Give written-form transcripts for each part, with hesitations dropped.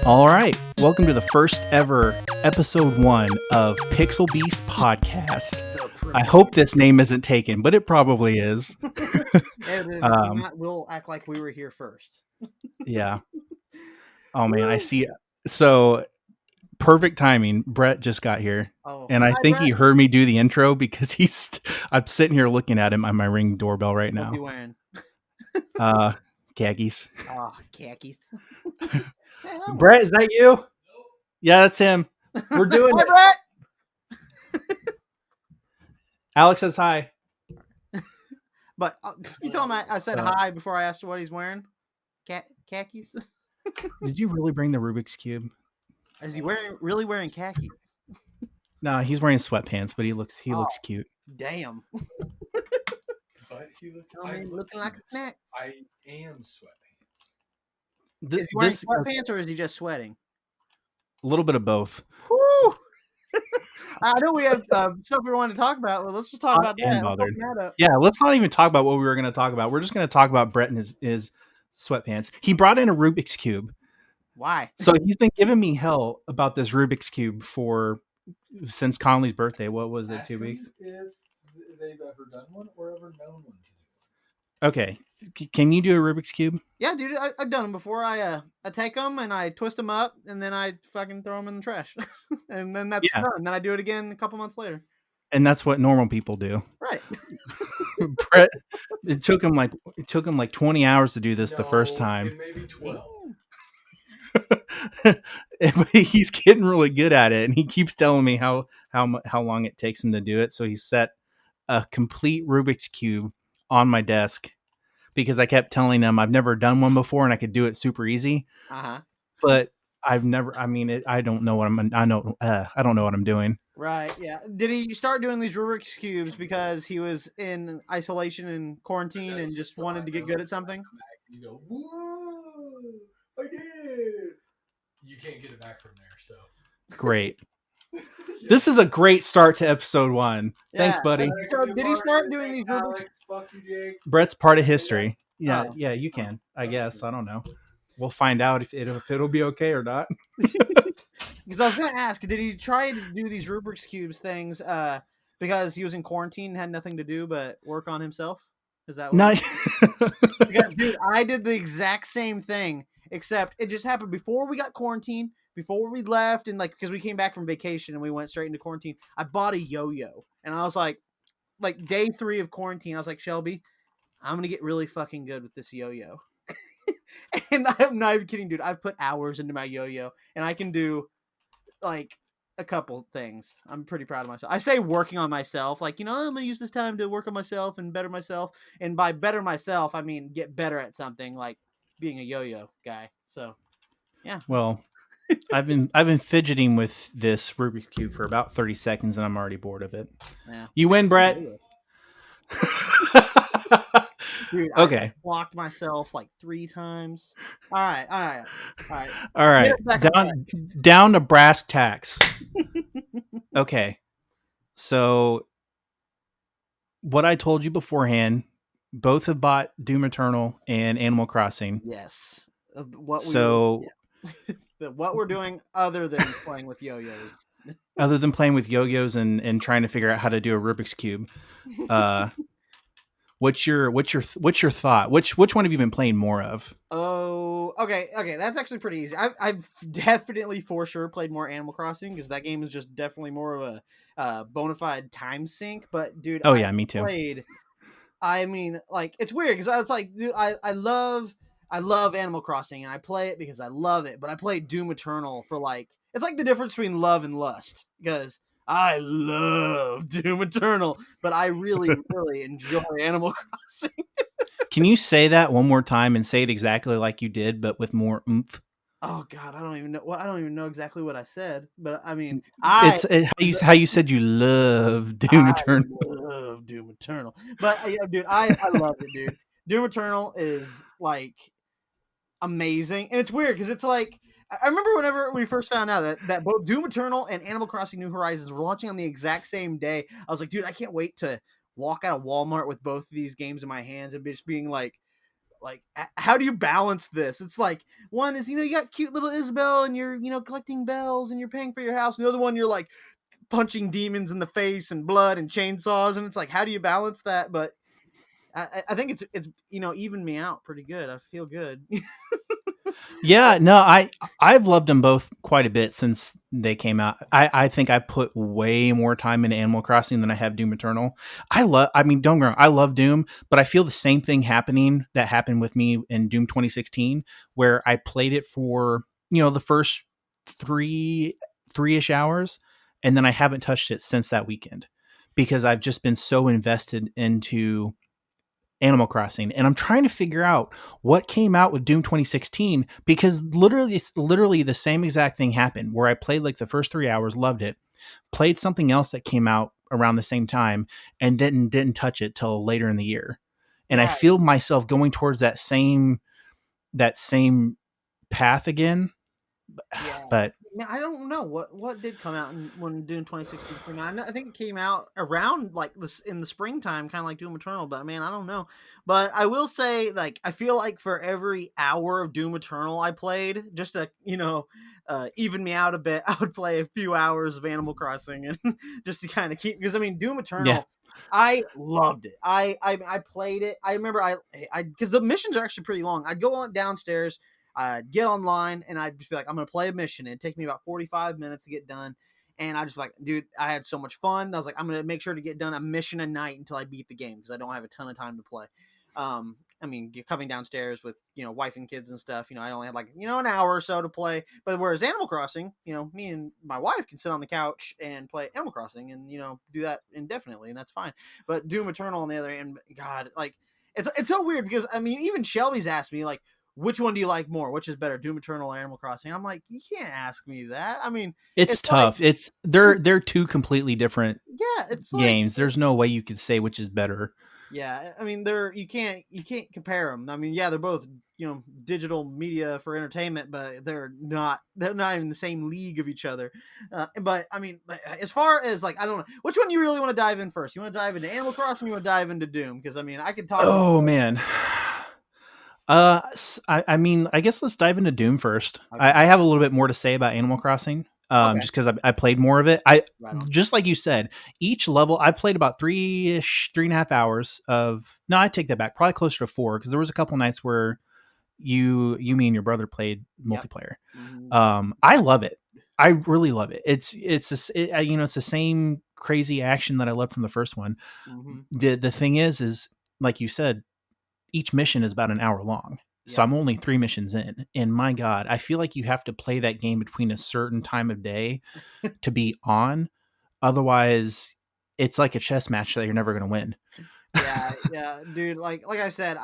All right, welcome to the first ever episode 1 of Pixel Beast Podcast. I hope this name isn't taken, but it probably is. We'll act like we were here first. Yeah. Oh man, I see. So perfect timing. Brett just got here, and I think Brett. he heard me do the intro because I'm sitting here looking at him on my Ring doorbell right now. What's he wearing? Khakis. Oh, khakis. Brett, is that you? Yeah, that's him. We're doing it. Brett. Alex says hi. But you told him I said hi before I asked what he's wearing. Khakis. Did you really bring the Rubik's Cube? Is he really wearing khakis? No, he's wearing sweatpants, but he looks cute. Damn. But looking like a snack. I am sweatpants. Is he wearing sweatpants or is he just sweating? A little bit of both. Woo! I know we have stuff we want to talk about. Well, let's just talk about that. Yeah, let's not even talk about what we were going to talk about. We're just going to talk about Brett and his sweatpants. He brought in a Rubik's Cube. Why? So he's been giving me hell about this Rubik's Cube since Conley's birthday. What was it, 2 weeks? If they've ever done one or ever known one to do. Okay. Can you do a Rubik's Cube? Yeah, dude, I've done them before. I take them and I twist them up and then I fucking throw them in the trash. And then that's done. And then I do it again a couple months later. And that's what normal people do. Right. Brett, it took him like 20 hours to do this the first time. Maybe 12. But he's getting really good at it, and he keeps telling me how long it takes him to do it. So he set a complete Rubik's Cube on my desk because I kept telling him I've never done one before and I could do it super easy. But I've never. I mean, I don't know what I don't know what I'm doing. Right. Yeah. Did he start doing these Rubik's Cubes because he was in isolation and quarantine and just wanted to get good at something? You go, whoa! I did it. You can't get it back from there. So great. This is a great start to episode 1. Yeah. Thanks, buddy. So did he start doing these Rubik's? Fuck you, Jake. Brett's part of history. Yeah, yeah, you can. I guess. I don't know. We'll find out if it'll be okay or not. Because I was going to ask, did he try to do these Rubik's Cubes things because he was in quarantine and had nothing to do but work on himself? Is that what? Because, dude, I did the exact same thing, except it just happened before we got quarantined, before we left, and because we came back from vacation and we went straight into quarantine. I bought a yo-yo, and I was like day 3 of quarantine, I was like, Shelby, I'm gonna get really fucking good with this yo-yo. And I'm not even kidding, dude. I've put hours into my yo-yo, and I can do a couple things. I'm pretty proud of myself. I say working on myself, I'm gonna use this time to work on myself and better myself. And by better myself, I mean get better at something, like being a yo-yo guy. So, yeah. Well, I've been fidgeting with this Rubik's Cube for about 30 seconds, and I'm already bored of it. Yeah. You win, Brett. Dude, okay. I blocked myself 3 times. All right. Down to brass tacks. Okay. So, what I told you beforehand, both have bought Doom Eternal and Animal Crossing. Yes. What we're doing other than playing with yo-yos. Other than playing with yo-yos and trying to figure out how to do a Rubik's Cube. What's your thought? Which one have you been playing more of? Oh, okay. That's actually pretty easy. I've definitely for sure played more Animal Crossing because that game is just definitely more of a bona fide time sink. But dude, me too. I mean, it's weird because it's dude, I love Animal Crossing and I play it because I love it. But I play Doom Eternal for it's like the difference between love and lust because I love Doom Eternal, but I really, really enjoy Animal Crossing. Can you say that one more time and say it exactly like you did, but with more oomph? Oh God, I don't even know exactly what I said, but I mean, it's how you said you love Doom Eternal. I love Doom Eternal, but dude, I love it, dude. Doom Eternal is amazing, and it's weird because it's I remember whenever we first found out that both Doom Eternal and Animal Crossing New Horizons were launching on the exact same day. I was like, dude, I can't wait to walk out of Walmart with both of these games in my hands and just being like how do you balance this? It's like one is you got cute little Isabel and you're collecting bells and you're paying for your house. And the other one you're like punching demons in the face and blood and chainsaws, and it's like how do you balance that? But I think it's evened me out pretty good. I feel good. Yeah, no, I've loved them both quite a bit since they came out. I think I put way more time into Animal Crossing than I have Doom Eternal. I mean, don't get me wrong, I love Doom, but I feel the same thing happening that happened with me in Doom 2016, where I played it for the first three-ish hours, and then I haven't touched it since that weekend because I've just been so invested into Animal Crossing, and I'm trying to figure out what came out with Doom 2016 because literally, it's literally the same exact thing happened where I played like the first 3 hours, loved it, played something else that came out around the same time, and then didn't touch it till later in the year. And I Yeah, feel myself going towards that same path again, yeah. but Man, I don't know what did come out when Doom 2016 came out. I think it came out around like this in the springtime, kind of like Doom Eternal. But man, I don't know. But I will say, like, I feel like for every hour of Doom Eternal I played, just to even me out a bit, I would play a few hours of Animal Crossing, and just to kind of keep because I mean Doom yeah, Eternal. I loved it. I played it. I remember I because the missions are actually pretty long. I'd go on downstairs, I'd get online and I'd just be like, I'm going to play a mission. It'd take me about 45 minutes to get done. And I just be like, dude, I had so much fun. I was like, I'm going to make sure to get done a mission a night until I beat the game because I don't have a ton of time to play. I mean, coming downstairs with, wife and kids and stuff, I only had like, an hour or so to play. But whereas Animal Crossing, me and my wife can sit on the couch and play Animal Crossing and, do that indefinitely. And that's fine. But Doom Eternal on the other end, God, like, it's so weird because, I mean, even Shelby's asked me, like, which one do you like more? Which is better, Doom Eternal or Animal Crossing? I'm like, you can't ask me that. I mean, it's it's like, tough. It's they're two completely different yeah, it's like, games. There's no way you could say which is better. yeah. I mean, you can't compare them. I mean, yeah, they're both digital media for entertainment, but they're not even the same league of each other. But I mean, as far as like, I don't know which one you really want to dive in first. You want to dive into Animal Crossing? You want to dive into Doom? Because I mean, I could talk about Oh both. man. I mean, I guess let's dive into Doom first. Okay, I have a little bit more to say about Animal Crossing, okay, just because I played more of it. I right on. just like you said, each level I played about 3.5 hours of. No, I take that back. Probably closer to 4 because there was a couple nights where me, and your brother played Yep. multiplayer. Mm-hmm. I love it. I really love it. It's the same crazy action that I loved from the first one. Mm-hmm. The thing is like you said, each mission is about an hour long. So Yep. I'm only 3 missions in. And my God, I feel like you have to play that game between a certain time of day to be on. Otherwise, it's like a chess match that you're never going to win. Yeah, yeah, dude. Like I said,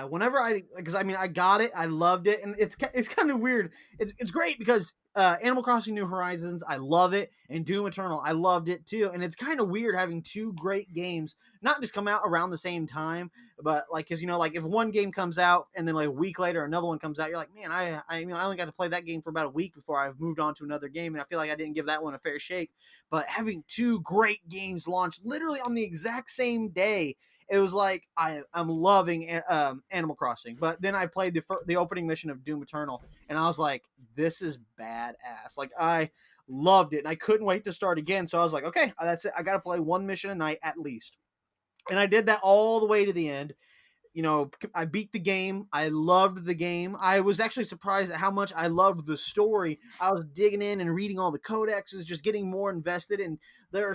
whenever because I mean I got it, I loved it, and it's kind of weird. It's great because Animal Crossing New Horizons, I love it, and Doom Eternal, I loved it too. And it's kind of weird having two great games not just come out around the same time, but like because like if one game comes out and then like a week later another one comes out, you're like, man, I only got to play that game for about a week before I've moved on to another game, and I feel like I didn't give that one a fair shake. But having two great games launched literally on the exact same day, it was like I'm loving Animal Crossing. But then I played the opening mission of Doom Eternal, and I was like, this is badass. Like I loved it, and I couldn't wait to start again. So I was like, okay, that's it. I got to play one mission a night at least, and I did that all the way to the end. I beat the game. I loved the game. I was actually surprised at how much I loved the story. I was digging in and reading all the codexes, just getting more invested. And there are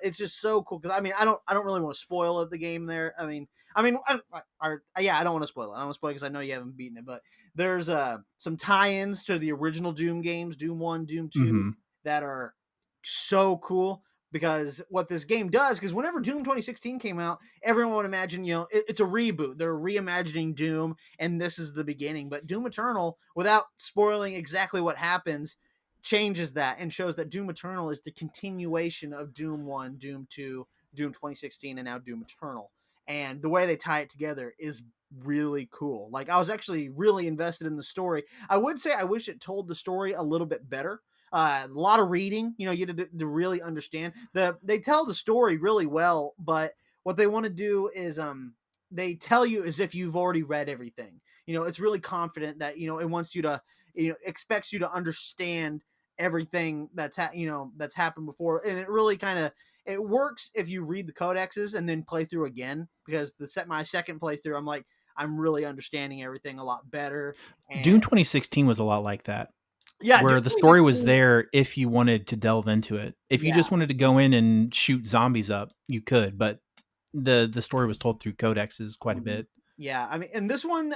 it's just so cool because I mean, I don't really want to spoil the game there. I don't want to spoil it. I don't want to spoil it because I know you haven't beaten it. But there's some tie-ins to the original Doom games, Doom One, Doom Two, Mm-hmm. that are so cool because what this game does, because whenever Doom 2016 came out, everyone would imagine, it's a reboot. They're reimagining Doom, and this is the beginning. But Doom Eternal, without spoiling exactly what happens, changes that and shows that Doom Eternal is the continuation of Doom 1, Doom 2, Doom 2016, and now Doom Eternal. And the way they tie it together is really cool. Like, I was actually really invested in the story. I would say I wish it told the story a little bit better. A lot of reading, you to really understand. They tell the story really well, but what they want to do is they tell you as if you've already read everything. It's really confident that it wants you to, expects you to understand everything that's happened before, and it really kind of it works if you read the codexes and then play through again, because my second playthrough, I'm really understanding everything a lot better. And Doom 2016 was a lot like that, yeah, Doom where the story was 2016. there if you wanted to delve into it. If you Yeah. just wanted to go in and shoot zombies up, you could, but the story was told through codexes quite a Mhm. bit. Yeah, I mean, and this one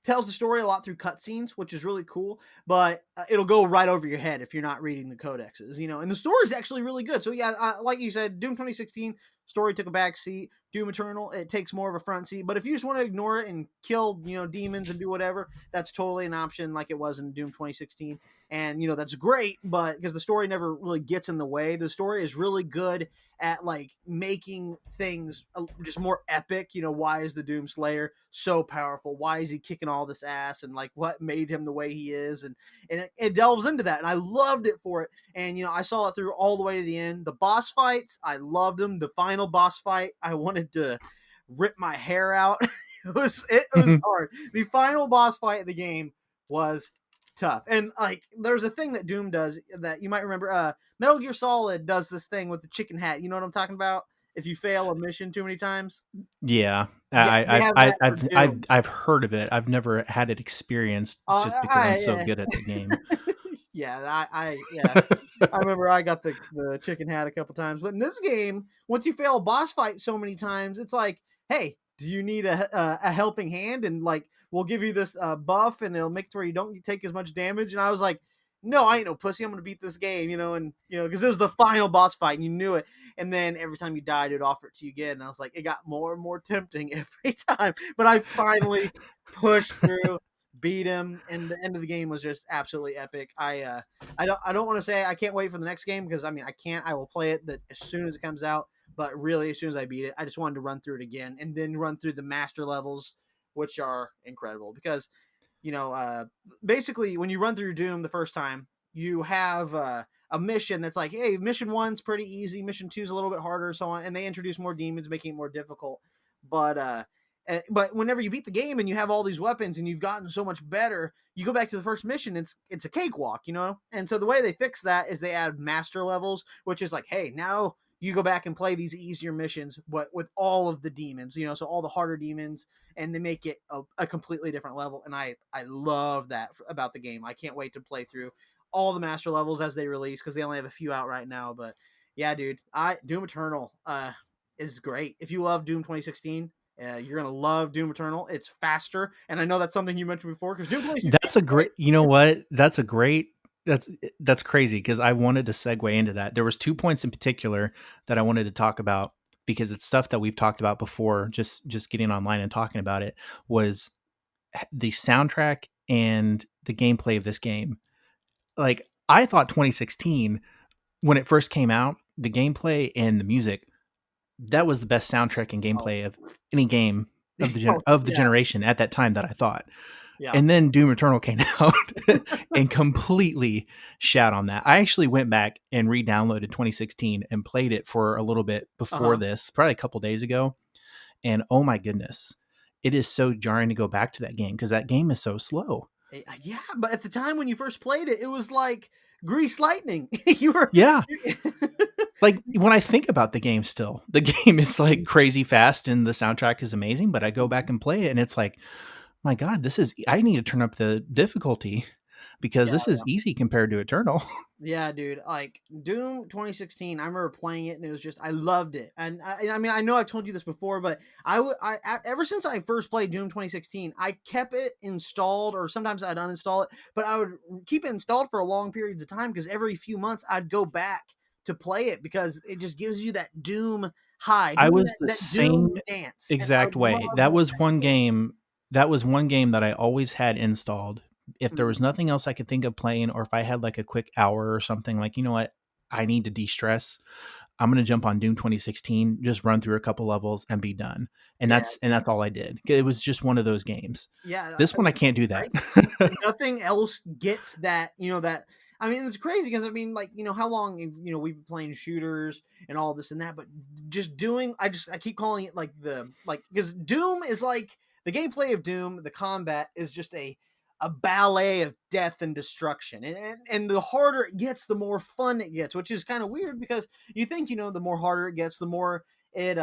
tells the story a lot through cutscenes, which is really cool. But it'll go right over your head if you're not reading the codexes, And the story is actually really good. So yeah, like you said, Doom 2016 story took a back seat. Doom Eternal, it takes more of a front seat. But if you just want to ignore it and kill demons and do whatever, that's totally an option, like it was in Doom 2016. And that's great, but because the story never really gets in the way, the story is really good at like making things just more epic. Why is the Doom Slayer so powerful? Why is he kicking all this ass? And like, what made him the way he is? And it delves into that, and I loved it for it. And I saw it through all the way to the end. The boss fights, I loved them. The final boss fight, I wanted to rip my hair out. it was hard. The final boss fight of the game was tough. And like, there's a thing that Doom does that you might remember. Metal Gear Solid does this thing with the chicken hat. You know what I'm talking about? If you fail a mission too many times. Yeah, Yeah, they have that for Doom. I've heard of it. I've never had it experienced just because I'm so Yeah. good at the game. Yeah, yeah. I remember I got the chicken hat a couple times, but in this game, once you fail a boss fight so many times, it's like, hey, do you need a helping hand? And like, we'll give you this buff, and it'll make it where you don't take as much damage. And I was like, no, I ain't no pussy. I'm gonna beat this game, and because it was the final boss fight, and you knew it. And then every time you died, it'd offer it to you again, and I was like, it got more and more tempting every time. But I finally pushed through, beat him, and the end of the game was just absolutely epic. I don't want to say I can't wait for the next game, because I mean, I can't. I will play it as soon as it comes out. But really, as soon as I beat it, I just wanted to run through it again, and then run through the master levels, which are incredible. Because you know, uh, basically, when you run through Doom the first time, you have a mission that's like, hey, mission one's pretty easy, mission two's a little bit harder, so on, and they introduce more demons, making it more difficult. But whenever you beat the game and you have all these weapons and you've gotten so much better, you go back to the first mission. It's a cakewalk. And so the way they fix that is they add master levels, which is like, hey, now you go back and play these easier missions, but with all of the demons. So all the harder demons, and they make it a completely different level. And I love that about the game. I can't wait to play through all the master levels as they release, because they only have a few out right now. But yeah, dude, Doom Eternal is great. If you love Doom 2016, you're gonna love Doom Eternal. It's faster, and I know that's something you mentioned before, because Doom 2016 That's a is great. great. You know what? That's crazy because I wanted to segue into that. There was 2 points in particular that I wanted to talk about because it's stuff that we've talked about before. Just getting online and talking about it was the soundtrack and the gameplay of this game. Like I thought 2016 when it first came out, the gameplay and the music that was the best soundtrack and Oh, gameplay of any game of oh, of the yeah, generation at that time that I thought. yeah. And then Doom Eternal came out and completely shat on that. I actually went back and re-downloaded 2016 and played it for a little bit Uh before huh. this, probably a couple days ago. And oh my goodness, it is so jarring to go back to that game because that game is so slow. Yeah, but at the time when you first played it, it was like Grease Lightning. you were. Yeah. You, Like when I think about the game still, the game is like crazy fast and the soundtrack is amazing, but I go back and play it and it's like, my God, I need to turn up the difficulty because yeah, this is easy compared to Eternal. yeah, dude. Like Doom 2016, I remember playing it, and it was just I loved it. And I mean, I know I've told you this before, but ever since I first played Doom 2016, I kept it installed, or sometimes I'd uninstall it, but I would keep it installed for a long periods of time, because every few months I'd go back to play it, because it just gives you that Doom high, I doing was that, the that Doom same dance, and I exact way. love doing that. That was one game that I always had installed. If there was Mhm. nothing else I could think of playing, or if I had like a quick hour or something, like, you know what, I need to de-stress. I'm gonna jump on Doom 2016, just run through a couple levels and be done. Yeah, And that's all I did. It was just one of those games. yeah, This one I can't do that. right? Nothing else gets that, I mean, it's crazy because I mean, like, how long we've been playing shooters and all this and that, but just doing, I keep calling it like because Doom is like the gameplay of Doom, the combat is just a ballet of death and destruction, and the harder it gets, the more fun it gets, which is kind of weird because you think the more harder it gets, the more it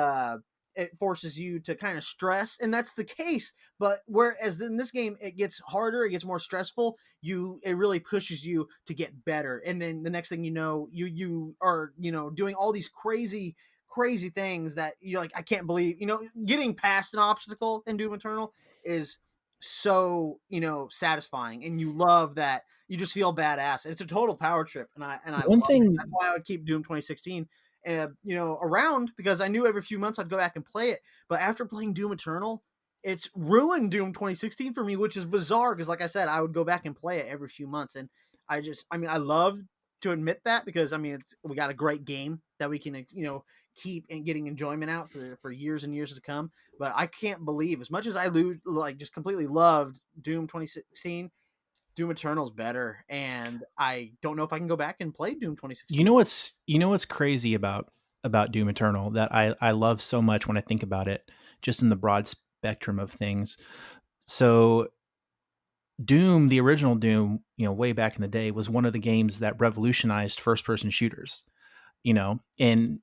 it forces you to kind of stress, and that's the case. But whereas in this game it gets harder, it gets more stressful, it really pushes you to get better, and then the next thing you know, you are doing all these crazy things that you're like, I can't believe, getting past an obstacle in Doom Eternal is so satisfying, and you love that, you just feel badass. It's a total power trip, and I One love it. thing, That's why I would keep Doom 2016 around, because I knew every few months I'd go back and play it. But after playing Doom Eternal, it's ruined Doom 2016 for me, which is bizarre because, like I said, I would go back and play it every few months, and I mean, I love to admit that because I mean, we got a great game that we can keep and getting enjoyment out for years and years to come. But I can't believe, as much as just completely loved Doom 2016, Doom Eternal's better, and I don't know if I can go back and play Doom 2016. you know what's crazy about Doom Eternal that I love so much when I think about it, just in the broad spectrum of things. So Doom, the original Doom, way back in the day, was one of the games that revolutionized first person shooters. And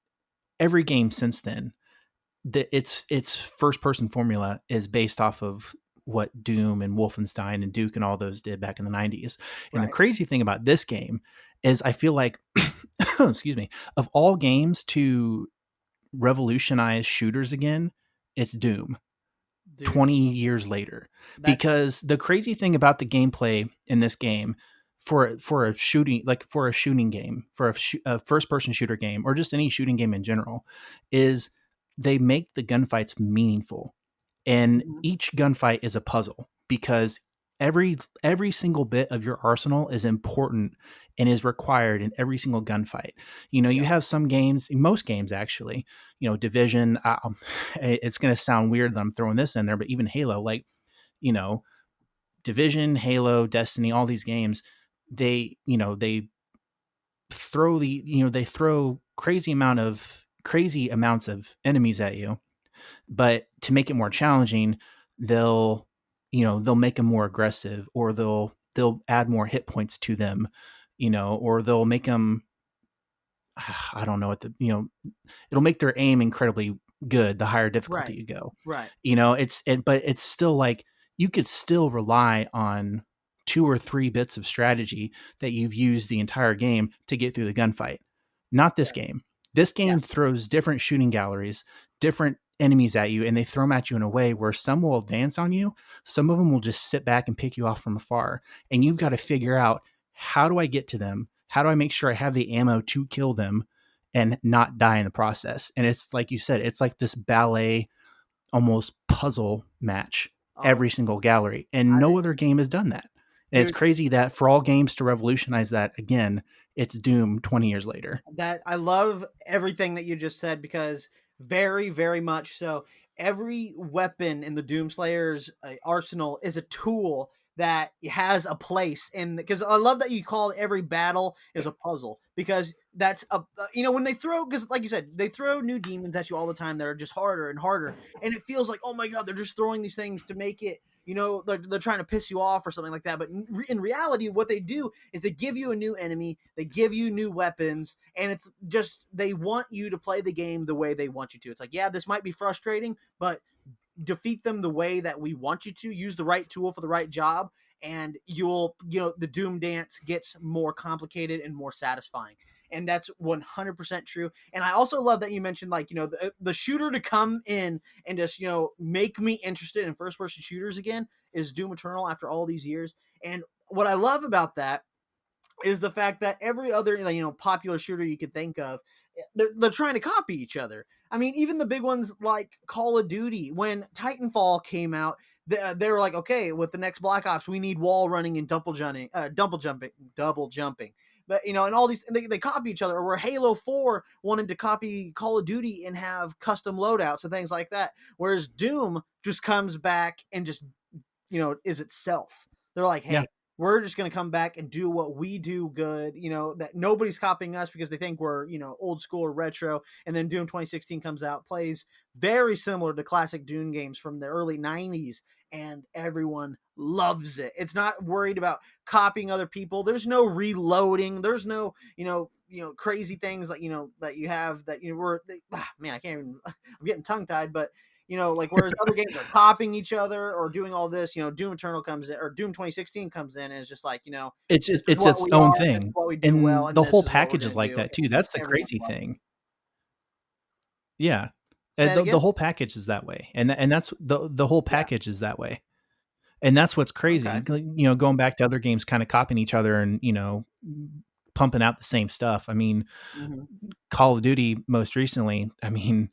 every game since then, its first person formula is based off of what Doom and Wolfenstein and Duke and all those did back in the 90s. And the Right, crazy thing about this game is I feel like excuse me, of all games to revolutionize shooters again, it's Doom. dude. 20 years later, That's because the crazy thing about the gameplay in this game, for a shooting, like for a shooting game, for a first person shooter game, or just any shooting game in general, is they make the gunfights meaningful, and Mhm. each gunfight is a puzzle because every single bit of your arsenal is important and is required in every single gunfight. You Yeah, have some games, most games actually, Division. It's going to sound weird that I'm throwing this in there, but even Halo, like, you know, Division, Halo, Destiny, all these games, they they throw crazy amounts of enemies at you, but to make it more challenging, they'll make them more aggressive, or they'll add more hit points to them, or they'll make them, I don't know what it'll make their aim incredibly good the higher difficulty right, you go. right. But it's still like you could still rely on two or three bits of strategy that you've used the entire game to get through the gunfight. Not this Yeah, game. This yeah, game throws different shooting galleries, different enemies at you, and they throw them at you in a way where some will advance on you, some of them will just sit back and pick you off from afar, and you've got to figure out, how do I get to them? How do I make sure I have the ammo to kill them and not die in the process? And it's like you said, it's like this ballet, almost puzzle match oh, every single gallery. And I no think, other game has done that. And it's dude, crazy that for all games to revolutionize that again, it's Doom 20 years later. that I love everything that you just said because very, very much so. Every weapon in the Doomslayer's arsenal is a tool that has a place in, because I love that you call every battle is a puzzle, because that's when they throw, because like you said, they throw new demons at you all the time that are just harder and harder, and it feels like, oh my god, they're just throwing these things to make it, they're trying to piss you off or something like that. But in reality, what they do is they give you a new enemy, they give you new weapons, and it's just, they want you to play the game the way they want you to. It's like, yeah, this might be frustrating, but defeat them the way that we want you to. Use the right tool for the right job, and the Doom dance gets more complicated and more satisfying. And that's 100% true. And I also love that you mentioned, like, the shooter to come in and just make me interested in first person shooters again is Doom Eternal after all these years. And what I love about that is the fact that every other popular shooter you could think of, they're trying to copy each other. I mean, even the big ones like Call of Duty, when Titanfall came out, they were like, okay, with the next Black Ops, we need wall running and double jumping. But and all these, they copy each other. Or where Halo 4 wanted to copy Call of Duty and have custom loadouts and things like that, whereas Doom just comes back and just is itself. They're like, Yeah. hey, we're just going to come back and do what we do good, that nobody's copying us because they think we're, old school or retro. And then Doom 2016 comes out, plays very similar to classic Doom games from the early 90s, and everyone loves it. It's not worried about copying other people. There's no reloading. There's no, crazy things like, that you have that, man, I can't even, I'm getting tongue tied, but like whereas other games are copying each other or doing all this, Doom Eternal comes in, or Doom 2016 comes in, and it's just like, this is It's what its we own are, this is thing, what we do well, and and the this whole is what we're package going is to like do, that too. and That's the everyone crazy loves it. thing. Yeah, Say it the again. whole package is that way, and that's the whole Yeah. package is that way, and that's what's crazy. Okay. Going back to other games, kind of copying each other, and pumping out the same stuff. I mean, Mm-hmm. Call of Duty most recently. I mean,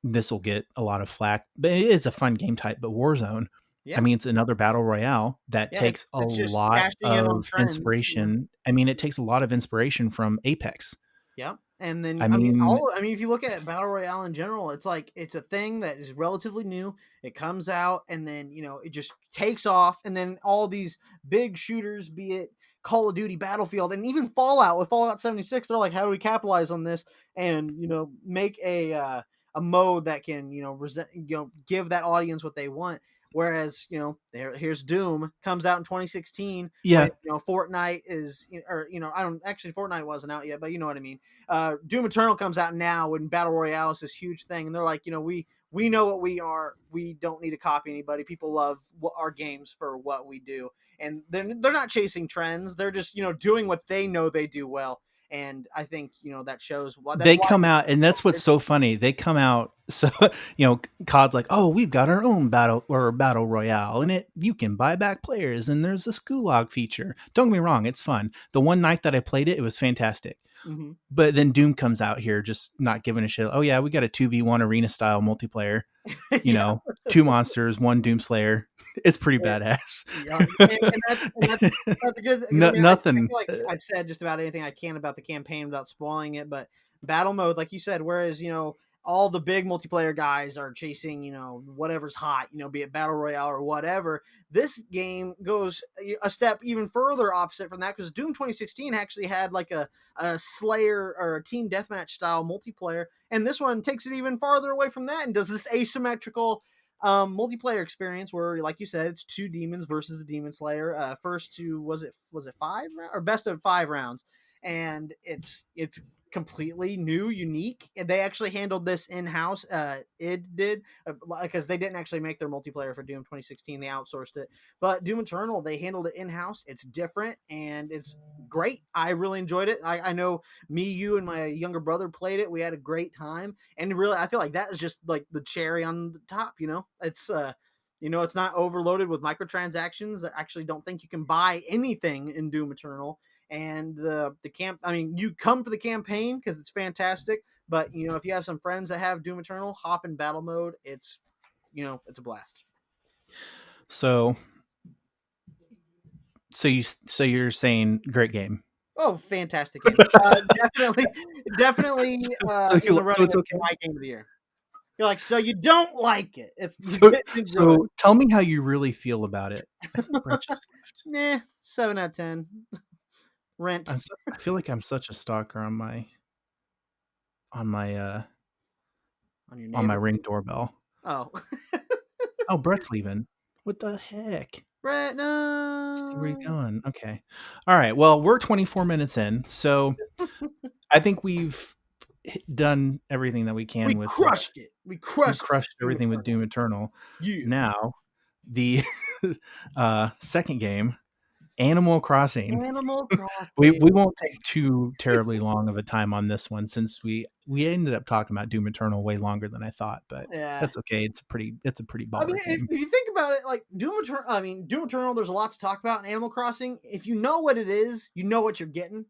this will get a lot of flack, but it is a fun game type. But Warzone, I Yeah. mean, it's another battle royale that Yeah. takes a It's just lot cashing in on of trends. inspiration. I mean, it takes a lot of inspiration from Apex. Yeah. And then I mean, if you look at Battle Royale in general, it's like it's a thing that is relatively new. It comes out and then, it just takes off, and then all these big shooters, be it Call of Duty, Battlefield, and even Fallout with Fallout 76, they're like, how do we capitalize on this and, make a mode that can, give that audience what they want. Whereas, here's Doom comes out in 2016 when, yeah, Fortnite is, or, I don't actually, Fortnite wasn't out yet, but you know what I mean. Doom Eternal comes out now when Battle Royale is this huge thing, and they're like, we know what we are. We don't need to copy anybody. People love our games for what we do, and they're not chasing trends. They're just doing what they know they do well. And I think that shows why. That's they why come it's out, and so that's what's good. so funny. They come out, so COD's like, oh, we've got our own battle royale, and you can buy back players, and there's this gulag feature. Don't get me wrong, it's fun. The one night that I played it, it was fantastic. Mm-hmm. But then Doom comes out here, just not giving a shit. Oh yeah, we got a 2v1 arena style multiplayer. Yeah, Two monsters, one Doom Slayer. It's pretty badass. yeah, and that's a good, because I No, mean, I nothing. feel like I've said just about anything I can about the campaign without spoiling it, but battle mode, like you said, whereas all the big multiplayer guys are chasing whatever's hot, be it battle royale or whatever. This game goes a step even further opposite from that, because Doom 2016 actually had like a Slayer or a team deathmatch style multiplayer, and this one takes it even farther away from that and does this asymmetrical multiplayer experience where, like you said, it's two demons versus the demon slayer. First to, was it 5 or best of 5 rounds, and it's completely new, unique, and they actually handled this in-house. It did, because they didn't actually make their multiplayer for Doom 2016, they outsourced it. But Doom Eternal, they handled it in-house. It's different and it's great. I really enjoyed it. I know me, you, and my younger brother played it. We had a great time, and really, I feel like that is just like the cherry on the top. It's not overloaded with microtransactions. I actually don't think you can buy anything in Doom Eternal. And the camp, I mean, you come for the campaign because it's fantastic. But if you have some friends that have Doom Eternal, hop in battle mode. It's a blast. So you're saying great game. Oh, fantastic game! Definitely in the So running it's with okay. my game of the year. You're like, so you don't like it? You So didn't enjoy it. so tell me how you really feel about it. I think Brett just left. Nah, 7 out of 10. Rent I feel like I'm such a stalker on my on your on my neighbor. Ring doorbell. Oh, Oh, Brett's leaving. What the heck? Brett, See where he's no. going. Okay. All right. Well, we're 24 minutes in, so I think we've done everything that we We can with. crushed it. We We crushed crushed Doom everything with Eternal. Doom Eternal. Yeah. Now, the second game, Animal Crossing. Animal We Crossing. won't take too terribly long of a time on this one, since we ended up talking about Doom Eternal way longer than I thought, but Yeah. that's okay. It's a pretty I mean, baller if game. you think about it, like Doom Eternal, Doom Eternal, there's a lot to talk about in Animal Crossing. If you know what it is, you know what you're getting.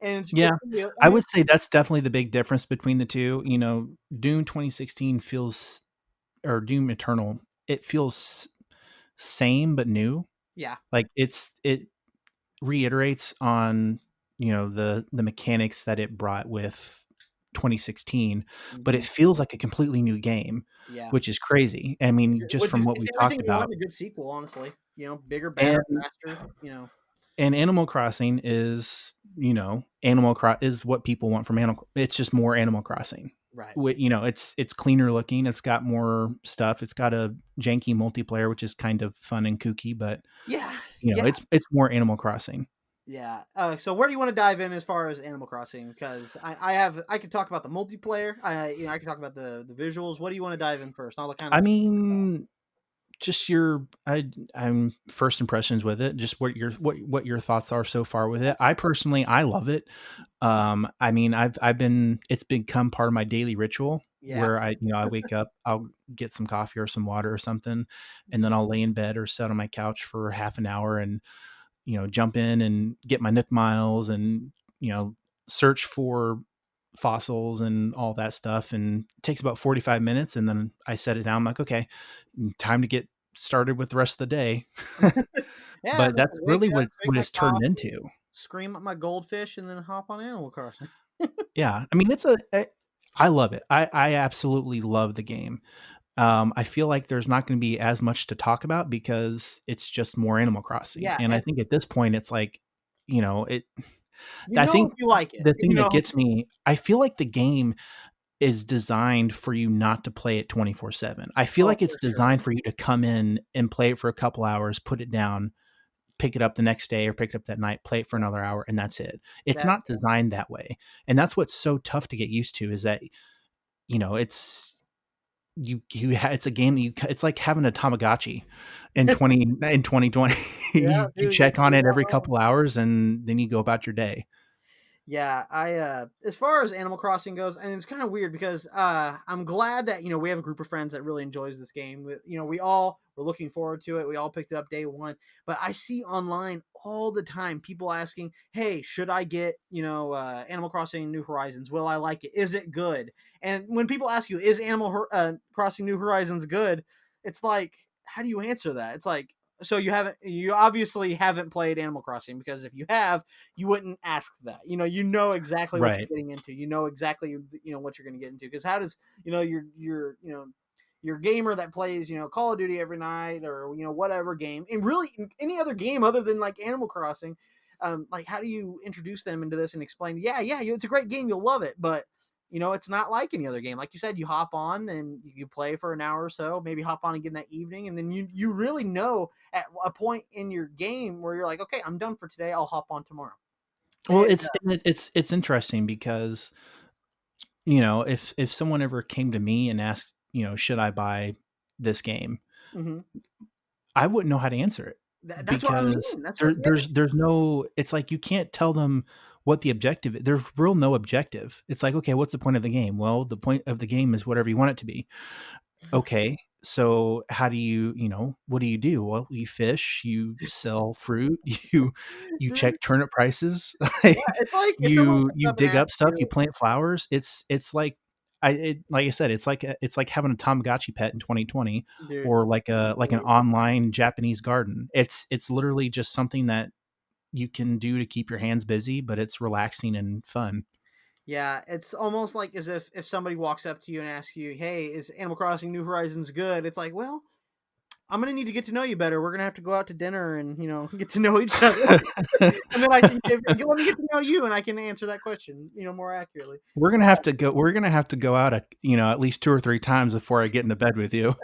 And Yeah, I I mean, would say that's definitely the big difference between the two. Doom 2016 feels, or Doom Eternal, it feels same but new. yeah. Like it reiterates on the mechanics that it brought with 2016, but it Hmm. feels like a completely new game, Yeah. which is crazy. I mean, just Which from is what it's we everything talked you want about. in a good sequel, honestly. Bigger, better, And faster. And Animal Crossing is, is what people want from Animal. It's just more Animal Crossing. Right. It's cleaner looking. It's got more stuff. It's got a janky multiplayer, which is kind of fun and kooky, but Yeah. Yeah. it's more Animal Crossing. Yeah. So where do you want to dive in as far as Animal Crossing? Because I could talk about the multiplayer. I could talk about the visuals. What do you want to dive in first? I'll kind I of. mean, just I'm first impressions with it. Just what your thoughts are so far with it. I personally, I love it. I mean, I've been it's become part of my daily ritual Yeah. where I wake up, I'll get some coffee or some water or something, and then I'll lay in bed or sit on my couch for half an hour and jump in and get my Nook miles and search for fossils and all that stuff. And it takes about 45 minutes, and then I set it down. I'm like, okay, time to get started with the rest of the day. Yeah. But that's Wake really up, drink what my it's turned coffee, into. scream at my goldfish, and then hop on Animal Crossing. Yeah, I mean, I love it. I absolutely love the game. I feel like there's not going to be as much to talk about because it's just more Animal Crossing. Yeah, And I and think at this point, it's like, it. you I know if think you like it. the thing that gets me, I feel like the game is designed for you not to play it 24/7. I feel Oh, like it's for sure. designed for you to come in and play it for a couple hours, put it down, pick it up the next day or pick it up that night, play it for another hour, and that's it. It's That not designed that way. And that's what's so tough to get used to is that, it's it's a game that it's like having a Tamagotchi in 2020. yeah, You dude. check on it every couple hours and then you go about your day. Yeah, I as far as Animal Crossing goes, and it's kind of weird because I'm glad that we have a group of friends that really enjoys this game. We all were looking forward to it. We all picked it up day one. But I see online all the time people asking, "Hey, should I get Animal Crossing New Horizons? Will I like it? Is it good?" And when people ask you, "Is Crossing New Horizons good?" It's like, how do you answer that? It's like, so you obviously haven't played Animal Crossing, because if you have, you wouldn't ask that. You know exactly what Right. you're getting into. You know exactly what you're going to get into. Because how does your gamer that plays Call of Duty every night, or whatever game, and really any other game other than like Animal Crossing, like how do you introduce them into this and explain? Yeah, it's a great game. You'll love it, but it's not like any other game. Like you said, you hop on and you play for an hour or so, maybe hop on again that evening, and then you really know at a point in your game where you're like, okay, I'm done for today. I'll hop on tomorrow. Well, And it's interesting because if someone ever came to me and asked, should I buy this game, mhm. I wouldn't know how to answer it That's what I because mean. That's what. Yeah, there's no. It's like you can't tell them what the objective. There's real no objective. It's like, okay, what's the point of the game? Well, the point of the game is whatever you want it to be. Okay, so how do what do you do? Well, you fish, you sell fruit, you dude. check turnip prices, Yeah, like it's like if someone comes you up and dig asks up stuff, you you, plant flowers. It's like like I said, it's like having a Tamagotchi pet in 2020 dude. or like an online Japanese garden. It's literally just something that you can do to keep your hands busy, but it's relaxing and fun. Yeah, it's almost like as if somebody walks up to you and asks you, "Hey, is Animal Crossing New Horizons good?" It's like, well, I'm gonna need to get to know you better. We're gonna have to go out to dinner and get to know each other, and then I can let me get to know you, and I can answer that question more accurately. We're gonna have to go out at least 2 or 3 times before I get into bed with you.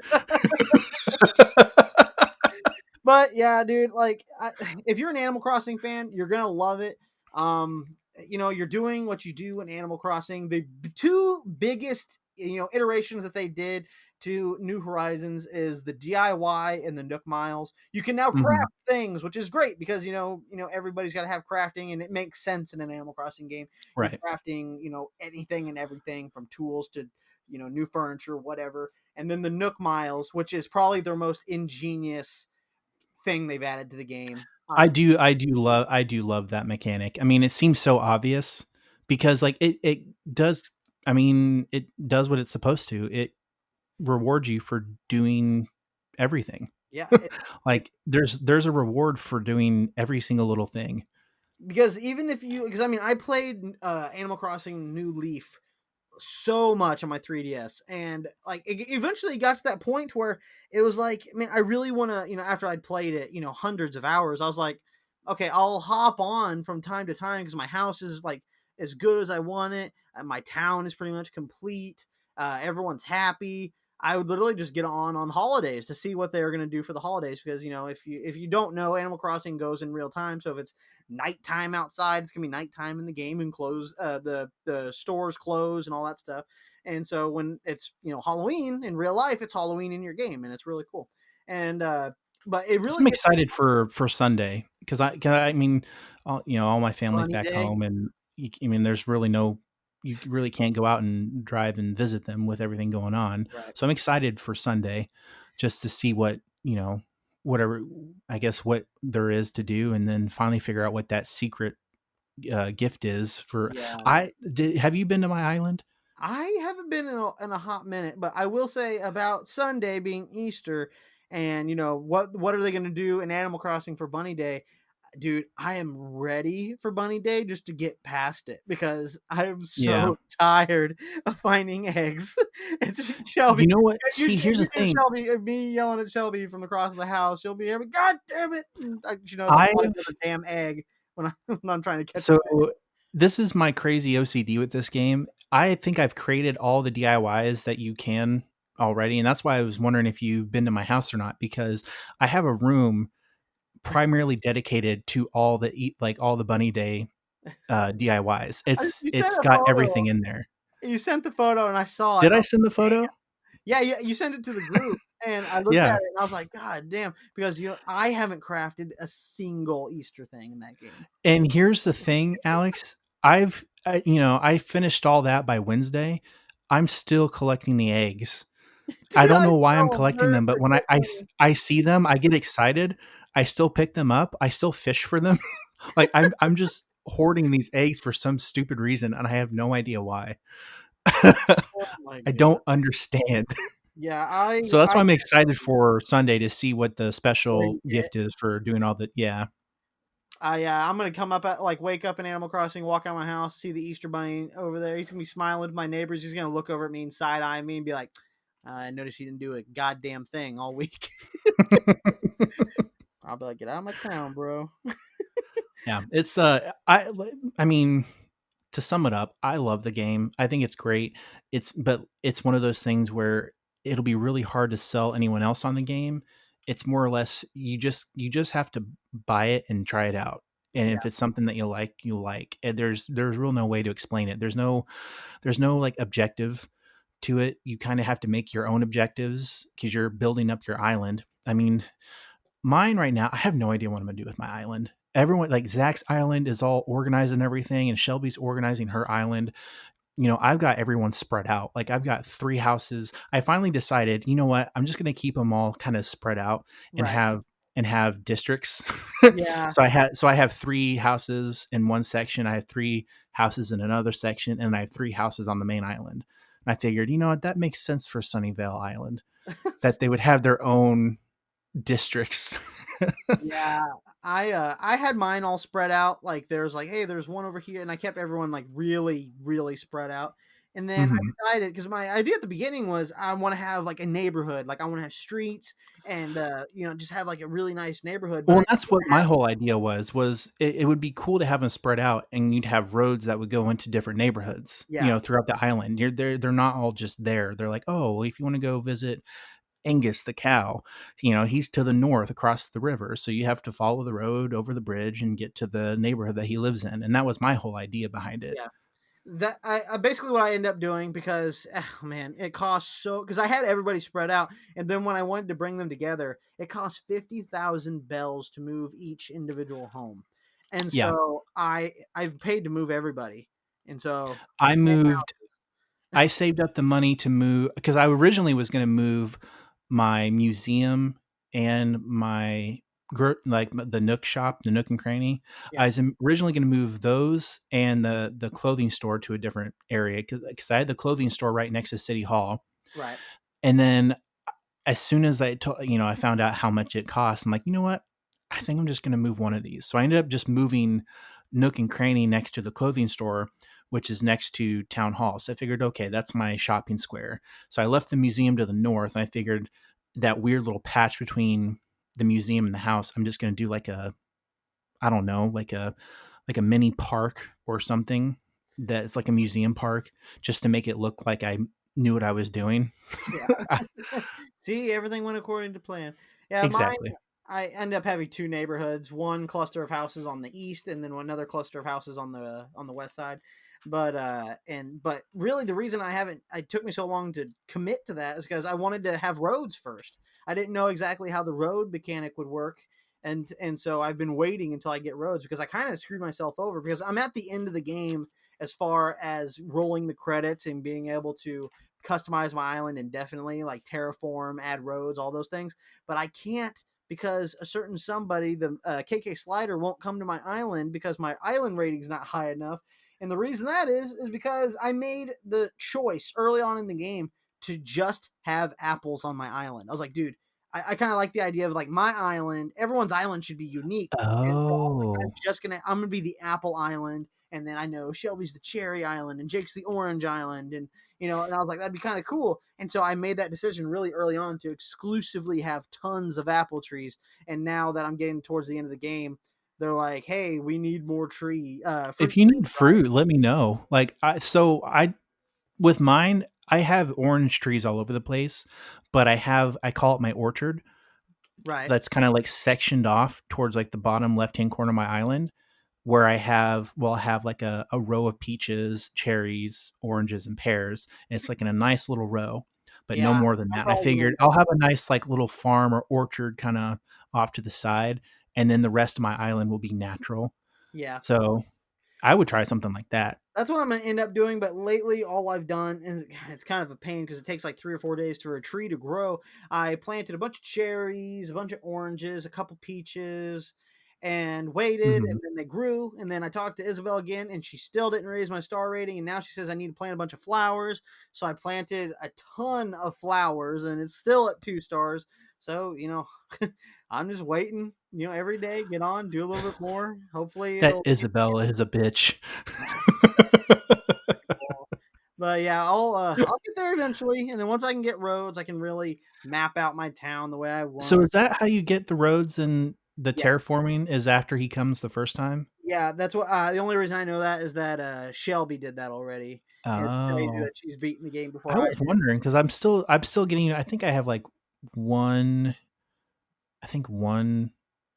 But yeah, dude, like if you're an Animal Crossing fan, you're gonna love it. You're doing what you do in Animal Crossing. The two biggest iterations that they did to New Horizons is the DIY and the Nook Miles. You can now Mhm. craft things, which is great because everybody's got to have crafting, and it makes sense in an Animal Crossing game. You're Right. crafting anything and everything from tools to new furniture, whatever. And then the Nook Miles, which is probably their most ingenious thing they've added to the game. I do love that mechanic. I mean, it seems so obvious because like it does I mean, it does what it's supposed to. It rewards you for doing everything. Yeah, it Like there's a reward for doing every single little thing. because even if you because I mean I played Animal Crossing New Leaf so much on my 3DS, and like it eventually got to that point where it was like, man, I really want to, after I'd played it hundreds of hours, I was like, okay, I'll hop on from time to time because my house is like as good as I want it. My town is pretty much complete. Everyone's happy. I would literally just get on holidays to see what they're going to do for the holidays because if you don't know, Animal Crossing goes in real time. So if it's nighttime outside, it's gonna be nighttime in the game and close. The stores close and all that stuff. And so when it's Halloween in real life, it's Halloween in your game, and it's really cool. And but it So really I'm gets excited for Sunday because I mean, all my family's funny back day. home, and I mean, there's really no, you really can't go out and drive and visit them with everything going on. Right. So I'm excited for Sunday, just to see what whatever, I guess, what there is to do, and then finally figure out what that secret gift is for. Yeah. I did. Have you been to my island? I haven't been in a hot minute, but I will say about Sunday being Easter, and what are they going to do in Animal Crossing for Bunny Day? Dude, I am ready for Bunny Day just to get past it because I am Yeah. so tired of finding eggs. It's Shelby. You know what? You, See, you, here's the you hear thing. Shelby, me yelling at Shelby from across the house. She'll be here, God damn it! And she knows I'm I've fighting with a damn egg when I'm trying to catch So my egg. this is my crazy OCD with this game. I think I've created all the DIYs that you can already, and that's why I was wondering if you've been to my house or not, because I have a room primarily dedicated to all the Bunny Day DIYs. You sent It's a got photo. everything in there. You sent the photo, and I saw it, Did and I I was send the like, photo? yeah, yeah, you sent it to the group, and I looked at Yeah. it, and I was like, God damn, because I haven't crafted a single Easter thing in that game. And here's the thing, Alex. I finished all that by Wednesday. I'm still collecting the eggs. I Dude, don't I know why I'm know, I'm collecting them, but when nervous. I see them, I get excited. I still pick them up. I still fish for them. Like I'm just hoarding these eggs for some stupid reason, and I have no idea why. Oh my I god. don't understand. Yeah, I So that's I why I'm get excited for Sunday to see what the what special you get. gift is for doing all the yeah. I'm gonna come up at like wake up in Animal Crossing, walk out my house, see the Easter bunny over there. He's gonna be smiling to my neighbors. He's gonna look over at me and side eye me and be like, I noticed you didn't do a goddamn thing all week. I'll be like, get out of my town, bro. Yeah, it's I mean, to sum it up, I love the game. I think it's great. But it's one of those things where it'll be really hard to sell anyone else on the game. It's more or less you just have to buy it and try it out. And Yeah, if it's something that you like, you like. And there's real no way to explain it. There's no like objective to it. You kind of have to make your own objectives because you're building up your island. I mean, mine right now, I have no idea what I'm gonna do with my island. Everyone, like Zach's island is all organized and everything, and Shelby's organizing her island. I've got everyone spread out. Like I've got three houses. I finally decided, you know what? I'm just gonna keep them all kind of spread out and right. have districts. Yeah, So I have three houses in one section. I have three houses in another section, and I have three houses on the main island. And I figured, you know what? That makes sense for Sunnyvale Island, that they would have their own districts. yeah. I had mine all spread out. Like there's like, hey, there's one over here, and I kept everyone like really, really spread out. And then Mhm. I decided because my idea at the beginning was I want to have like a neighborhood, like I want to have streets and just have like a really nice neighborhood. But Well, I and didn't that's want what to my have whole idea was it would be cool to have them spread out, and you'd have roads that would go into different neighborhoods, yeah, throughout the island. They're not all just there. They're like, oh, well, if you want to go visit Angus the cow, he's to the north across the river, so you have to follow the road over the bridge and get to the neighborhood that he lives in. And that was my whole idea behind it. yeah. That I basically what I end up doing because man, it costs so because I had everybody spread out, and then when I wanted to bring them together, it cost 50,000 bells to move each individual home, and Yeah, so I've paid to move everybody, and so I moved. I saved up the money to move because I originally was going to move my museum and my like the Nook shop, the Nook and Cranny. yeah, I was originally going to move those and the clothing store to a different area because I had the clothing store right next to City Hall. right, And then as soon as I found out how much it cost, I'm like, you know what? I think I'm just going to move one of these. So I ended up just moving Nook and Cranny next to the clothing store, which is next to Town Hall. So I figured, okay, that's my shopping square. So I left the museum to the north, and I figured that weird little patch between the museum and the house, I'm just going to do like I don't know, like a mini park or something that's like a museum park, just to make it look like I knew what I was doing. Yeah. See, everything went according to plan. Yeah, mine. Exactly. I end up having two neighborhoods, one cluster of houses on the east, and then another cluster of houses on the west side. But really, the reason I took me so long to commit to that is because I wanted to have roads first. I didn't know exactly how the road mechanic would work, and so I've been waiting until I get roads because I kind of screwed myself over because I'm at the end of the game as far as rolling the credits and being able to customize my island indefinitely, like terraform, add roads, all those things. But I can't because a certain somebody, the KK Slider, won't come to my island because my island rating's not high enough. And the reason that is because I made the choice early on in the game to just have apples on my island. I was like, dude, I kind of like the idea of like my island. Everyone's island should be unique, and so I was like, Oh. I'm gonna be the apple island, and then I know Shelby's the cherry island, and Jake's the orange island, and and I was like, that'd be kind of cool. And so I made that decision really early on to exclusively have tons of apple trees. And now that I'm getting towards the end of the game, they're like, hey, we need more fruit If you trees, need right? fruit, let me know. Like I with mine, I have orange trees all over the place, but I call it my orchard. Right. That's kind of like sectioned off towards like the bottom left hand corner of my island, where I have like a row of peaches, cherries, oranges, and pears. And it's like in a nice little row, but no Yeah. more than That's that. I all really figured I'll have a nice like little farm or orchard kind of off to the side, and then the rest of my island will be natural. yeah. So I would try something like that. That's what I'm going to end up doing. But lately, all I've done is it's kind of a pain because it takes like 3 or 4 days for a tree to grow. I planted a bunch of cherries, a bunch of oranges, a couple peaches, and waited, Mhm. and then they grew. And then I talked to Isabel again, and she still didn't raise my star rating. And now she says I need to plant a bunch of flowers. So I planted a ton of flowers, and it's still at 2 stars. So I'm just waiting. Every day, get on, do a little bit more. Hopefully, That it'll get Isabella is a bitch. cool. But yeah, I'll get there eventually, and then once I can get roads, I can really map out my town the way I So want. is that how you get the roads and the Yeah, terraforming is after he comes the first time? yeah, that's what. The only reason I know that is that Shelby did that already, and it's crazy Oh. that she's beaten the game I before I was did. wondering because I'm still getting I think I have like one I think one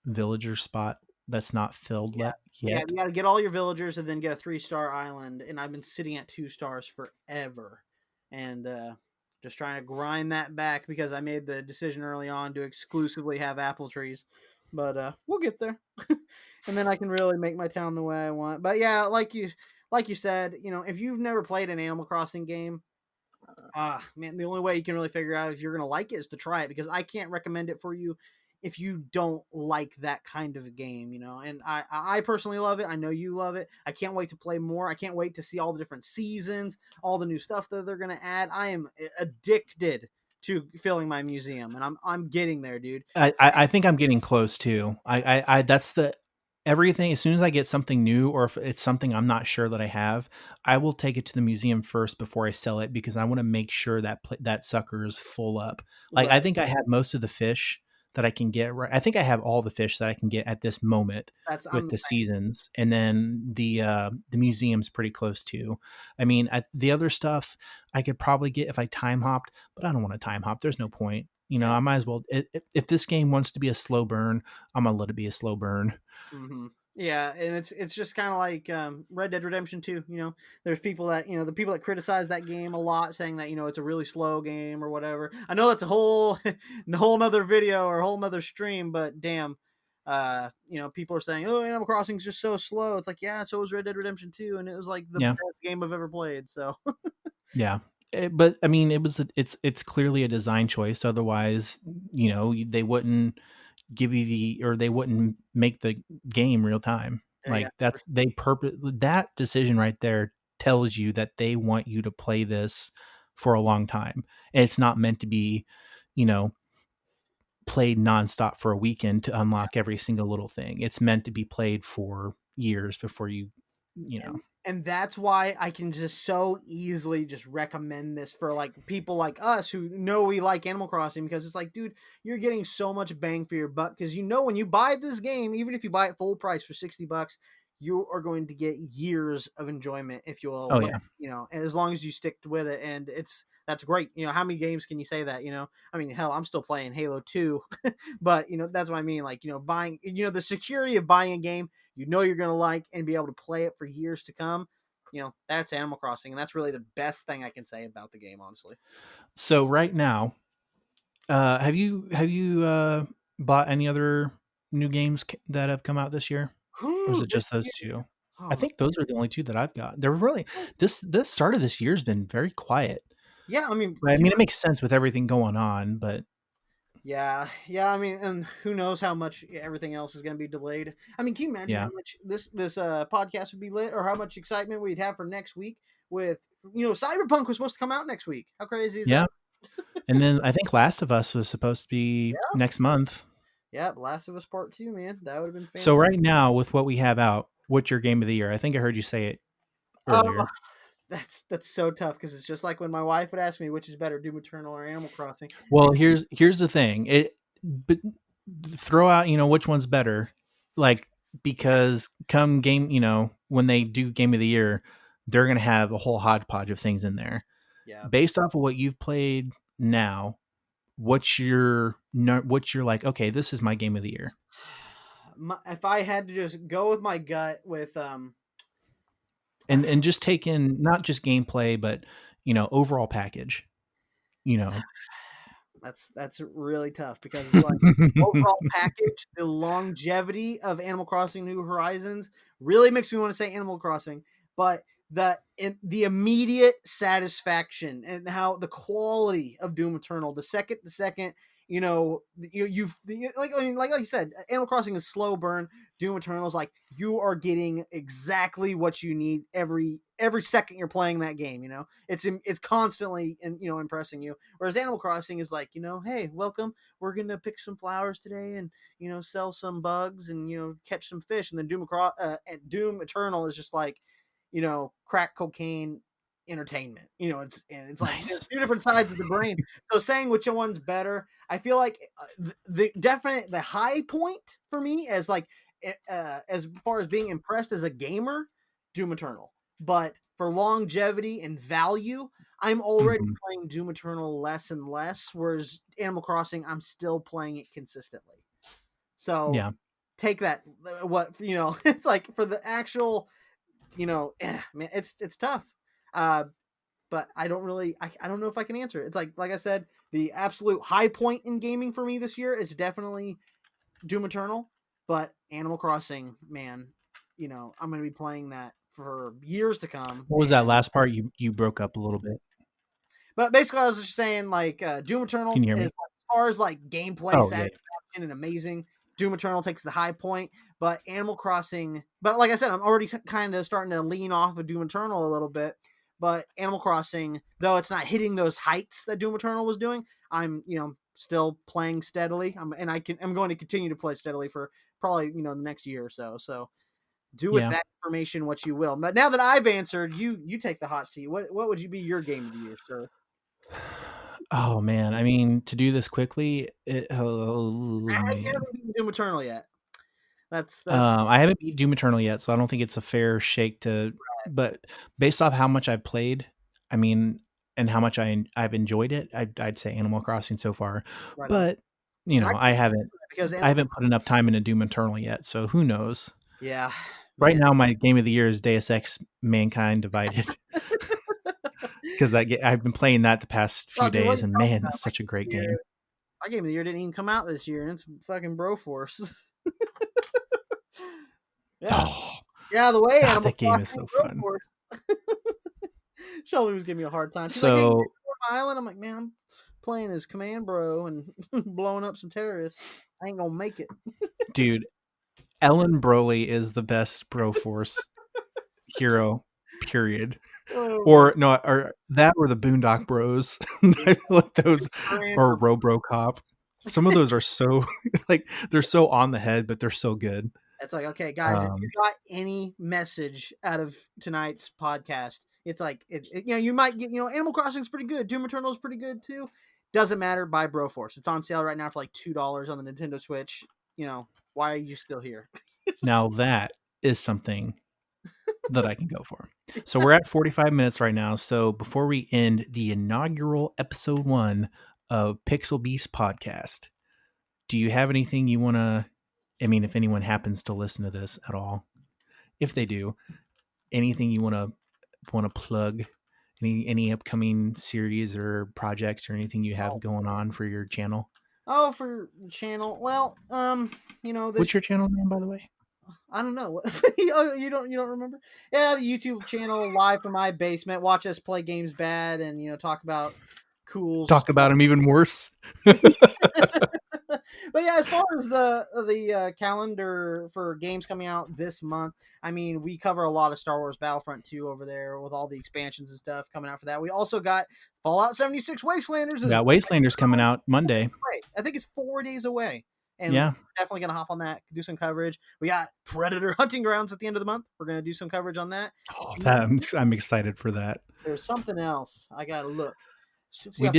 villager spot that's not filled Yeah, yeah, yet. you got to get all your villagers and then get a 3 star island, and I've been sitting at 2 stars forever, and just trying to grind that back because I made the decision early on to exclusively have apple trees, but we'll get there. And then I can really make my town the way I want. But yeah, like you said, if you've never played an Animal Crossing game, man, the only way you can really figure out if you're gonna like it is to try it because I can't recommend it for you if you don't like that kind of a game. And I personally love it. I know you love it. I can't wait to play more. I can't wait to see all the different seasons, all the new stuff that they're gonna add. I am addicted to filling my museum, and I'm getting there, dude. I think I'm getting close too. I that's the everything as soon as I get something new or if it's something I'm not sure that I have, I will take it to the museum first before I sell it because I want to make sure that that sucker is full up. Like I Right. think I have most of the fish that I can get right. I think I have all the fish that I can get at this moment I'm with the the seasons, and then the museum's pretty close too. I mean, the other stuff I could probably get if I time hopped, but I don't want to time hop. There's no point. same. I might as well. If this game wants to be a slow burn, I'm gonna let it be a slow burn. Hmm. Yeah, and it's just kind of like Red Dead Redemption 2. There's people that the people that criticize that game a lot, saying that it's a really slow game or whatever. I know that's a whole a whole nother video or a whole nother stream, but damn, people are saying, "Oh, Animal Crossing's just so slow." It's like, yeah, so was Red Dead Redemption 2, and it was like the Yeah, best game I've ever played. So yeah. But I mean, it's clearly a design choice. Otherwise, they wouldn't give you or they wouldn't make the game real time. yeah, Like they purpose that decision right there tells you that they want you to play this for a long time. And it's not meant to be, you know, played nonstop for a weekend to unlock every single little thing. It's meant to be played for years before you know. and that's why I can just so easily just recommend this for like people like us who know we like Animal Crossing, because it's like, dude, you're getting so much bang for your buck, because you know when you buy this game, even if you buy it full price for $60, you are going to get years of enjoyment if you'll Oh let, yeah. and as long as you stick with it, and that's great. How many games can you say that? I mean, hell, I'm still playing Halo 2, but that's what I mean. Like, buying, the security of buying a game you're going to like and be able to play it for years to come. That's Animal Crossing, and that's really the best thing I can say about the game, honestly. So right now, have you bought any other new games that have come out this year, or is Whew, it this just those year, two? I oh man. think those are the only two that I've got. They're really this start of this year's been very quiet. Yeah, I mean, But I mean, it makes sense with everything going on. But yeah, I mean, and who knows how much everything else is going to be delayed. I mean, can you imagine yeah, how much this podcast would be lit, or how much excitement we'd have for next week with, Cyberpunk was supposed to come out next week. How crazy is yeah. that? And then I think Last of Us was supposed to be Yeah, next month. yeah, Last of Us Part 2, man. That would have been So fantastic. right now, with what we have out, what's your game of the year? I think I heard you say it Oh, earlier. that's so tough, because it's just like when my wife would ask me which is better, Doom Eternal or Animal Crossing. Well, here's the thing. But throw out, which one's better. Like, because come game, when they do game of the year, they're going to have a whole hodgepodge of things in there. Yeah. Based off of what you've played now, what's your like, okay, this is my game of the year. If I had to just go with my gut with And just take in not just gameplay, but overall package. You know. that's really tough, because it's like overall package, the longevity of Animal Crossing New Horizons really makes me want to say Animal Crossing, but the immediate satisfaction and how the quality of Doom Eternal, the second to second, like, I mean, like you said, Animal Crossing is slow burn. Doom Eternal is like you are getting exactly what you need every second you're playing that game. It's constantly impressing you. Whereas Animal Crossing is like, hey, welcome. We're gonna pick some flowers today, and sell some bugs, and catch some fish. And then Doom Eternal is just like, crack cocaine entertainment. It's like there's Nice. two different sides of the brain. So saying which one's better, I feel like the high point for me as like as far as being impressed as a gamer, Doom Eternal. But for longevity and value, I'm already Mhm. playing Doom Eternal less and less, whereas Animal Crossing, I'm still playing it consistently. So Yeah. take that. What it's like for the actual, man, it's tough. Uh, but I don't really, I don't know if I can answer it. It's like I said, the absolute high point in gaming for me this year is definitely Doom Eternal, but Animal Crossing, man, I'm going to be playing that for years to come. What was that And last part? You broke up a little bit. but basically, I was just saying, like, Doom Can Eternal you hear is, me? as far as like gameplay Oh yeah. satisfaction and amazing. Doom Eternal takes the high point, but Animal Crossing. But like I said, I'm already kind of starting to lean off of Doom Eternal a little bit. But Animal Crossing, though it's not hitting those heights that Doom Eternal was doing, I'm still playing steadily. I'm going to continue to play steadily for probably the next year or so. So do with Yeah. that information what you will. But now that I've answered, you take the hot seat. What would you be your game of the year, sir? Oh man, I mean, to do this quickly, oh You man. haven't beaten Doom Eternal yet. That's I haven't beat Doom Eternal yet, so I don't think it's a fair shake to. But based off how much I've played, I mean, and how much I've enjoyed it, I'd say Animal Crossing so far. right on. But And I I haven't because I Animal haven't put enough time into Doom Eternal yet, so who knows? yeah, Right man. now, my game of the year is Deus Ex: Mankind Divided because I've been playing that the past Oh, few dude, what are days, you and talking man, about? that's such a great Year, game. my game of the year didn't even come out this year, and it's fucking Broforce. Yeah, Oh, get out of the way, God, Animal that game is Crossing so fun. Broforce. Shelby was giving me a hard time. She's like, "Hey, you So, my island." I'm like, "Man, I'm playing as Command Bro and blowing up some terrorists. I ain't gonna make it." dude, Ellen Broly is the best Broforce hero, period. Oh my Or no, or that or the Boondock Bros. I feel like those grand or Robocop. Some of those are so like they're so on the head, but they're so good. It's like, okay, guys, if you Um, got any message out of tonight's podcast, it's like, you might get, Animal Crossing's pretty good. Doom Eternal's pretty good too. Doesn't matter. Buy Broforce. It's on sale right now for like $2 on the Nintendo Switch. Why are you still here? now that is something that I can go for. So we're at 45 minutes right now. So before we end the inaugural episode 1 of Pixel Beast podcast, do you have anything you want to, I mean, if anyone happens to listen to this at all, if they do, anything you want to plug, any upcoming series or projects or anything you have going on for your channel? Oh, for the channel. Well, What's this your channel name, by the way? I don't know. You don't remember? Yeah, the YouTube channel live from my basement. Watch us play games bad and talk about cool Talk about stuff. them even worse. But yeah, as far as the calendar for games coming out this month, I mean, we cover a lot of Star Wars Battlefront 2 over there with all the expansions and stuff coming out for that. We also got Fallout 76 Wastelanders We is got Wastelanders coming out Monday. I think it's 4 days away. And Yeah. we're definitely going to hop on that, do some coverage. We got Predator Hunting Grounds at the end of the month. We're going to do some coverage on that. Oh, that I'm excited for that. There's something else. I got to look. We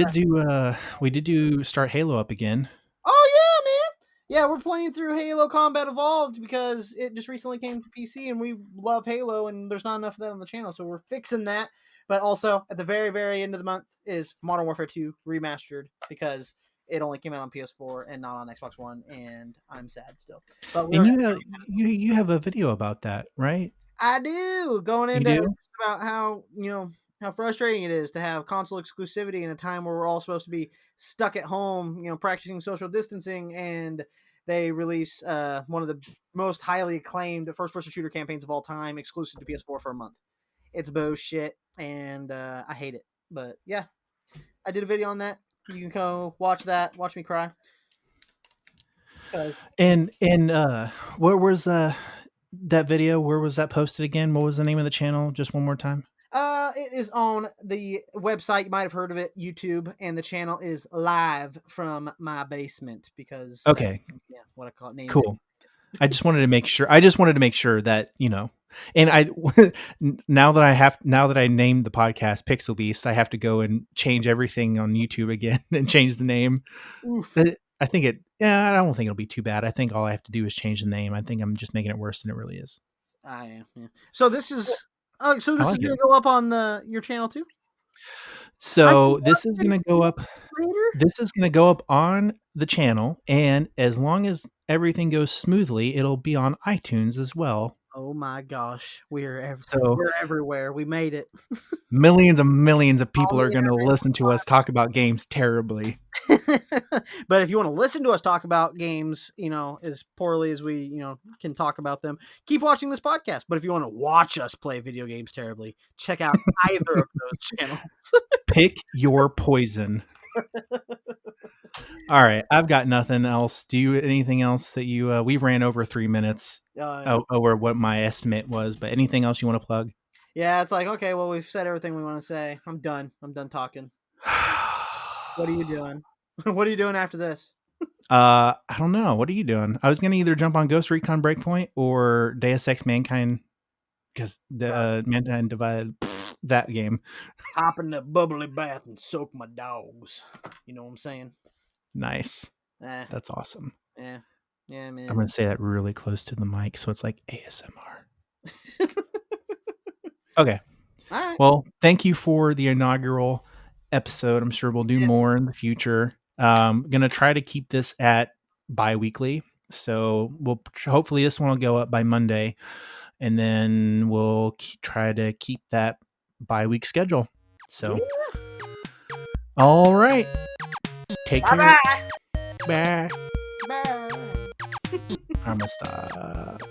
did do start Halo up again. Oh yeah, man. Yeah, we're playing through Halo Combat Evolved because it just recently came to PC and we love Halo and there's not enough of that on the channel, so we're fixing that. But also at the very, very end of the month is Modern Warfare 2 remastered because it only came out on PS4 and not on Xbox One, and I'm sad still. But And you have a video about that, right? I do going You into do? about how frustrating it is to have console exclusivity in a time where we're all supposed to be stuck at home, practicing social distancing, and they release one of the most highly acclaimed first-person shooter campaigns of all time, exclusive to PS4 for a month. It's bullshit, and I hate it. But yeah, I did a video on that. You can go watch that. Watch me cry. And where was that video? Where was that posted again? What was the name of the channel? Just one more time. It is on the website. You might have heard of it, YouTube, and the channel is live from my basement because Okay, what I call it, named cool. I just wanted to make sure. That and I now that I named the podcast Pixel Beast, I have to go and change everything on YouTube again and change the name. Oof. I think I don't think it'll be too bad. I think all I have to do is change the name. I think I'm just making it worse than it really is. I am. Yeah. So this is. Oh, so this is like going it. to go up on your channel too. So this is going to go up. Later. This is going to go up on the channel, and as long as everything goes smoothly, it'll be on iTunes as well. Oh my gosh, we're everywhere. We made it. Millions and millions of people are going to listen to us talk about games terribly. But if you want to listen to us talk about games, as poorly as we, can talk about them, keep watching this podcast. But if you want to watch us play video games terribly, check out either of those channels. Pick your poison. All right, I've got nothing else. Do you anything else that you? We ran over 3 minutes over what my estimate was, but anything else you want to plug? Yeah, it's like, okay, well, we've said everything we want to say. I'm done talking. What are you doing? What are you doing after this? I don't know. What are you doing? I was gonna either jump on Ghost Recon Breakpoint or Deus Ex Mankind, because the Mankind Divided, that game. Hop in the bubbly bath and soak my dogs. You know what I'm saying? Nice. That's awesome. Yeah, man. I'm gonna say that really close to the mic, so it's like ASMR. Okay. All right. Well, thank you for the inaugural episode. I'm sure we'll do more in the future. Gonna try to keep this at bi-weekly, so we'll hopefully this one will go up by Monday, and then we'll try to keep that bi-week schedule. So, all right, take care. Bye. Bye. I'm gonna stop.